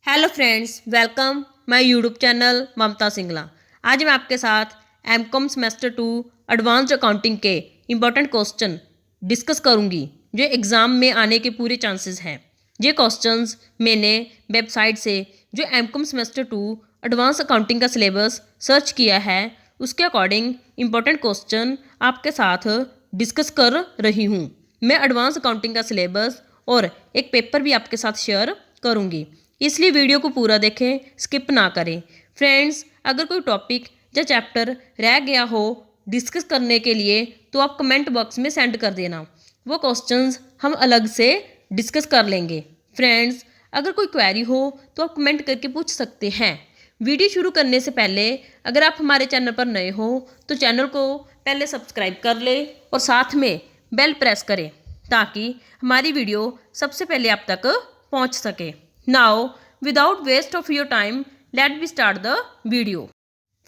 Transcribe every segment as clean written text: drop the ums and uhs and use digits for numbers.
Hello friends, welcome my YouTube channel Mamta Singla. आज मैं आपके साथ एमकॉम सेमेस्टर 2 एडवांस्ड अकाउंटिंग के इम्पोर्टेंट क्वेश्चन डिस्कस करूंगी जो एग्ज़ाम में आने के पूरे चांसेस हैं। ये क्वेश्चंस मैंने वेबसाइट से जो एमकॉम सेमेस्टर 2 एडवांस अकाउंटिंग का सिलेबस सर्च किया है उसके अकॉर्डिंग इम्पोर्टेंट क्वेश्चन आपके साथ डिस्कस कर रही हूँ। मैं एडवांस अकाउंटिंग का सिलेबस और एक पेपर भी आपके साथ शेयर करूँगी, इसलिए वीडियो को पूरा देखें, स्किप ना करें। फ्रेंड्स, अगर कोई टॉपिक या चैप्टर रह गया हो डिस्कस करने के लिए तो आप कमेंट बॉक्स में सेंड कर देना, वो क्वेश्चंस हम अलग से डिस्कस कर लेंगे। फ्रेंड्स, अगर कोई क्वेरी हो तो आप कमेंट करके पूछ सकते हैं। वीडियो शुरू करने से पहले अगर आप हमारे चैनल पर नए हो तो चैनल को पहले सब्सक्राइब कर ले और साथ में बेल प्रेस करें ताकि हमारी वीडियो सबसे पहले आप तक पहुंच सके। Now, without waste of your time, let me start the video.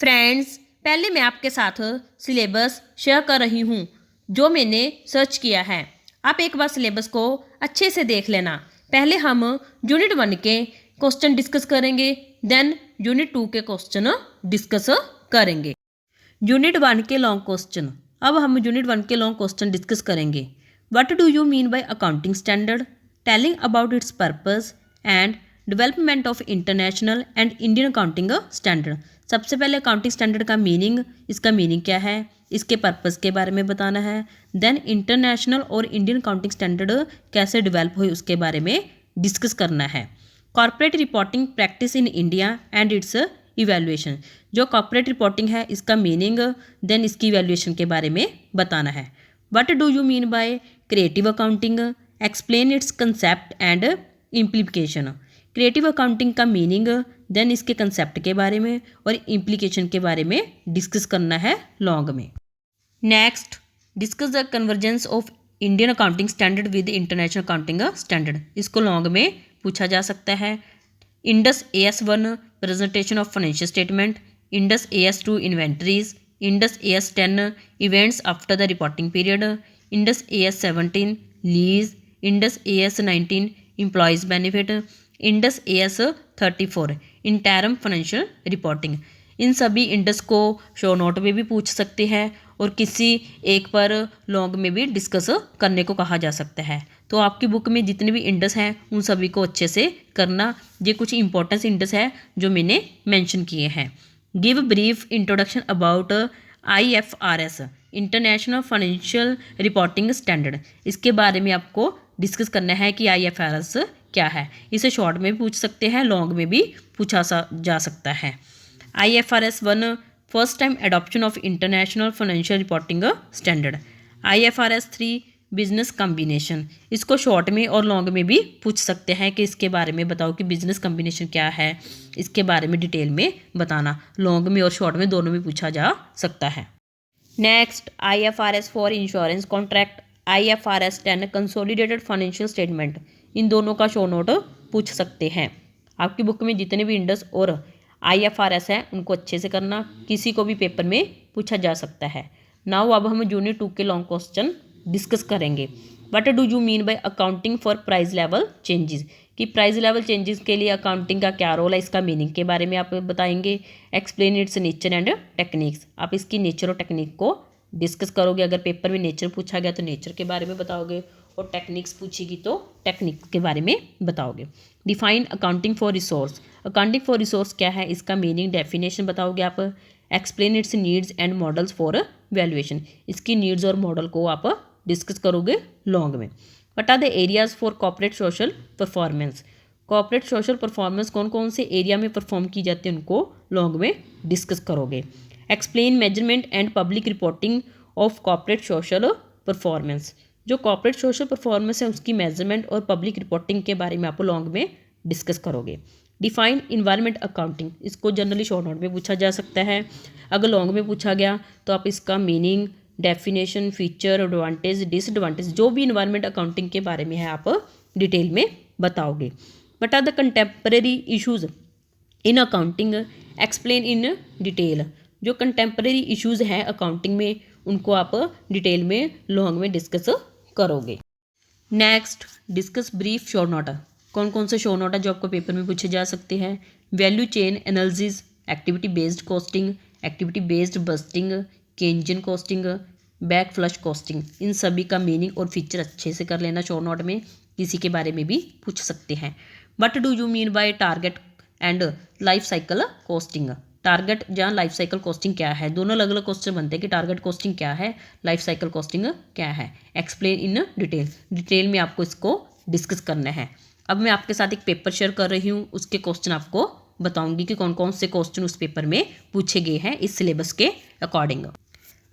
Friends, पहले मैं आपके साथ सिलेबस शेयर कर रही हूँ जो मैंने सर्च किया है। आप एक बार सिलेबस को अच्छे से देख लेना। पहले हम यूनिट 1 के क्वेश्चन डिस्कस करेंगे, देन यूनिट 2 के क्वेश्चन डिस्कस करेंगे। यूनिट 1 के लॉन्ग क्वेश्चन। अब हम यूनिट 1 के लॉन्ग क्वेश्चन डिस्कस करेंगे। What do you mean by accounting standard, telling about it's purpose and development of international and Indian accounting standard. सबसे पहले अकाउंटिंग स्टैंडर्ड का मीनिंग, इसका मीनिंग क्या है, इसके पर्पस के बारे में बताना है। देन इंटरनेशनल और इंडियन अकाउंटिंग स्टैंडर्ड कैसे डेवलप हुए उसके बारे में डिस्कस करना है। Corporate reporting practice in India and it's evaluation. जो कॉर्पोरेट रिपोर्टिंग है इसका मीनिंग, देन इसकी इवैल्यूएशन के बारे में बताना है। What do you mean by creative accounting, explain it's concept and implication. Creative accounting का मीनिंग, देन इसके कंसेप्ट के बारे में और इम्प्लीकेशन के बारे में डिस्कस करना है लॉन्ग में। Next, discuss the convergence of Indian accounting standard with international accounting standard. इसको लॉन्ग में पूछा जा सकता है। Ind AS1 presentation of financial statement, Ind AS2 inventories, Ind AS10 events after the reporting period, Ind AS17 lease, Ind AS19 employees benefit, Ind AS34 interim financial reporting. इन सभी Ind को show note में भी पूछ सकते हैं और किसी एक पर लॉन्ग में भी डिस्कस करने को कहा जा सकता है। तो आपकी बुक में जितने भी इंडस हैं उन सभी को अच्छे से करना। ये कुछ इंपॉर्टेंट इंडस है जो मैंने मेंशन किए हैं। Give brief introduction about IFRS international financial reporting standard. इसके बारे में आपको डिस्कस करना है कि IFRS क्या है। इसे शॉर्ट में भी पूछ सकते हैं, लॉन्ग में भी पूछा जा सकता है। IFRS 1 first time adoption of international financial reporting standard. IFRS 3 business combination. इसको शॉर्ट में और लॉन्ग में भी पूछ सकते हैं कि इसके बारे में बताओ कि बिजनेस कम्बिनेशन क्या है, इसके बारे में डिटेल में बताना। लॉन्ग में और शॉर्ट में दोनों में पूछा जा सकता है। Next, IFRS 4 insurance contract, IFRS 10 consolidated financial statement. इन दोनों का शो नोट पूछ सकते हैं। आपकी बुक में जितने भी इंडस और IFRS है उनको अच्छे से करना, किसी को भी पेपर में पूछा जा सकता है। नाउ अब हम यूनिट 2 के लॉन्ग क्वेश्चन डिस्कस करेंगे। What do you mean by accounting for price level changes, कि प्राइस लेवल चेंजेस के लिए अकाउंटिंग का क्या रोल है, इसका मीनिंग के बारे में आप बताएंगे। Explain it's nature and techniques. आप इसकी नेचर और टेक्निक को डिस्कस करोगे। अगर पेपर में नेचर पूछा गया तो नेचर के बारे में बताओगे और टेक्निक्स पूछेगी तो टेक्निक के बारे में बताओगे। Define accounting for resource. Accounting for resource क्या है, इसका मीनिंग, डेफिनेशन बताओगे आप। Explain its needs and models for valuation. इसकी नीड्स और मॉडल को आप डिस्कस करोगे लॉन्ग में। What are the areas for corporate social performance. Corporate social performance कौन कौन से एरिया में परफॉर्म की जाती है उनको लॉन्ग में डिस्कस करोगे। Explain measurement and public reporting of corporate social performance. जो कॉर्पोरेट सोशल परफॉर्मेंस है उसकी मेजरमेंट और पब्लिक रिपोर्टिंग के बारे में आप लॉन्ग में डिस्कस करोगे। Define environment accounting. इसको जनरली शॉर्ट नोट में पूछा जा सकता है। अगर लॉन्ग में पूछा गया तो आप इसका meaning, definition, feature, advantage, disadvantage जो भी इन्वायरमेंट अकाउंटिंग के बारे में है आप डिटेल में बताओगे। What are the contemporary issues in accounting, explain in detail. जो कंटेम्परेरी इश्यूज़ हैं अकाउंटिंग में उनको आप डिटेल में लॉन्ग में डिस्कस करोगे। Next, discuss brief short note. कौन कौन से शो नोट है जो आपको पेपर में पूछे जा सकते हैं। Value chain analysis, activity based costing, activity based costing, kaizen costing, back flush costing. इन सभी का मीनिंग और फीचर अच्छे से कर लेना शो नोट में, किसी के बारे में भी पूछ सकते हैं। What do you mean by target and life cycle costing. Target या लाइफ साइकिल कॉस्टिंग क्या है, दोनों अलग अलग क्वेश्चन बनते हैं कि टारगेट कॉस्टिंग क्या है, लाइफ साइकिल कॉस्टिंग क्या है। एक्सप्लेन इन डिटेल, डिटेल में आपको इसको डिस्कस करना है। अब मैं आपके साथ एक पेपर शेयर कर रही हूँ, उसके क्वेश्चन आपको बताऊंगी कि कौन कौन से क्वेश्चन उस पेपर में पूछे गए हैं इस सिलेबस के अकॉर्डिंग।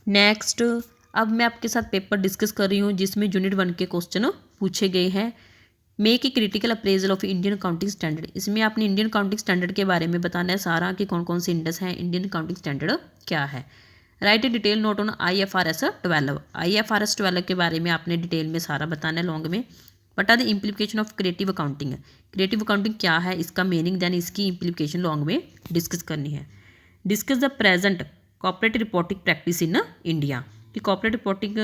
नेक्स्ट, अब मैं आपके साथ पेपर डिस्कस कर रही हूँ जिसमें यूनिट 1 के क्वेश्चन पूछे गए हैं। Make a critical appraisal of Indian accounting standard. इसमें आपने इंडियन अकाउंटिंग स्टैंडर्ड के बारे में बताना है सारा कि कौन कौन से इंडेक्स हैं, इंडियन अकाउंटिंग स्टैंडर्ड क्या है। Right A detail note on IFRS 12। IFRS 12 के बारे में आपने डिटेल में सारा बताना है लॉन्ग में। What are the implication of creative accounting. Creative accounting क्या है, इसका मीनिंग, देन इसकी इम्प्लीकेशन लॉन्ग में डिस्कस करनी है। Discuss the present corporate reporting practice in India, कि कॉर्पोरेट रिपोर्टिंग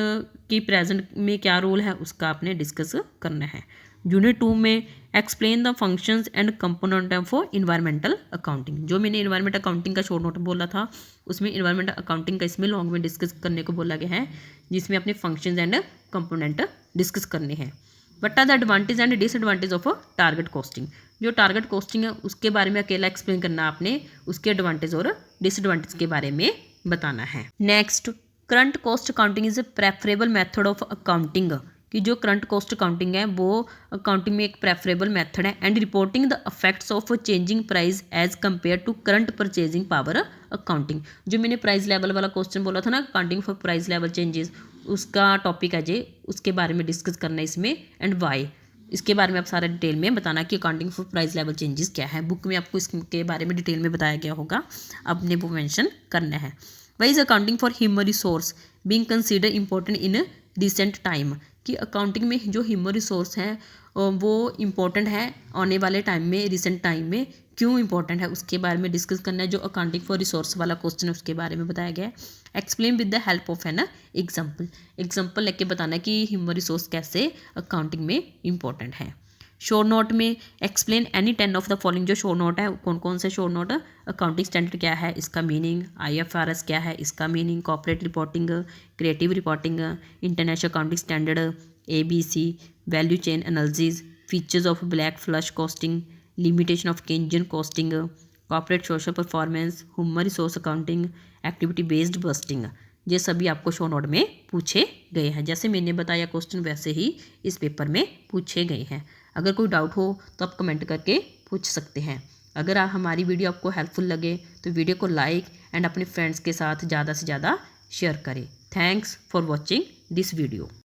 की प्रेजेंट में क्या रोल है उसका आपने डिस्कस करना है। यूनिट 2 में explain the functions and component of environmental accounting. जो मैंने इन्वायरमेंटल अकाउंटिंग का शॉर्ट नोट बोला था उसमें इन्वायरमेंटल अकाउंटिंग का इसमें लॉन्ग में डिस्कस करने को बोला गया है, जिसमें अपने फंक्शंस एंड कंपोनेंट डिस्कस करने हैं। What are the advantage and disadvantage of target costing. जो टारगेट कॉस्टिंग है उसके बारे में अकेला एक्सप्लेन करना आपने, उसके एडवांटेज और डिसएडवांटेज के बारे में बताना है। Next, current cost accounting is a preferable method of accounting, कि जो करंट कॉस्ट अकाउंटिंग है वो अकाउंटिंग में एक प्रेफरेबल मेथड है। And reporting the effects of changing price as compare to current purchasing power accounting. जो मैंने प्राइस लेवल वाला क्वेश्चन बोला था ना, accounting for price level changes, उसका टॉपिक है जे, उसके बारे में डिस्कस करना है इसमें, एंड वाई। इसके बारे में आप सारा डिटेल में बताना कि accounting for price level changes क्या है। बुक में आपको इसके बारे में डिटेल में बताया गया होगा, आपने वो मेंशन करना है। Why is accounting for human resource being consider important in recent time, कि अकाउंटिंग में जो ह्यूमन रिसोर्स है वो इम्पोर्टेंट है आने वाले टाइम में, रिसेंट टाइम में क्यों इंपॉर्टेंट है उसके बारे में डिस्कस करना है। जो अकाउंटिंग फॉर रिसोर्स वाला क्वेश्चन है उसके बारे में बताया गया है। Explain with the help of है ना एग्जाम्पल, एग्जाम्पल लेके बताना कि ह्यूमन रिसोर्स कैसे अकाउंटिंग में इंपॉर्टेंट है। शोर नोट में explain any 10 of the following. जो शोर नोट है कौन कौन से शोर नोट, अकाउंटिंग स्टैंडर्ड क्या है इसका मीनिंग, IFRS क्या है इसका meaning, corporate reporting, creative reporting, international accounting standard, ABC, value chain analysis, features of black flush costing, limitation of kaizen costing, corporate social performance, human resource accounting, activity based costing. ये सभी आपको show note में पूछे गए हैं। जैसे मैंने बताया क्वेश्चन वैसे ही इस पेपर में पूछे गए हैं। अगर कोई डाउट हो तो आप कमेंट करके पूछ सकते हैं। अगर हमारी वीडियो आपको हेल्पफुल लगे तो वीडियो को लाइक एंड अपने फ्रेंड्स के साथ ज़्यादा से ज़्यादा शेयर करें। Thanks for watching this video.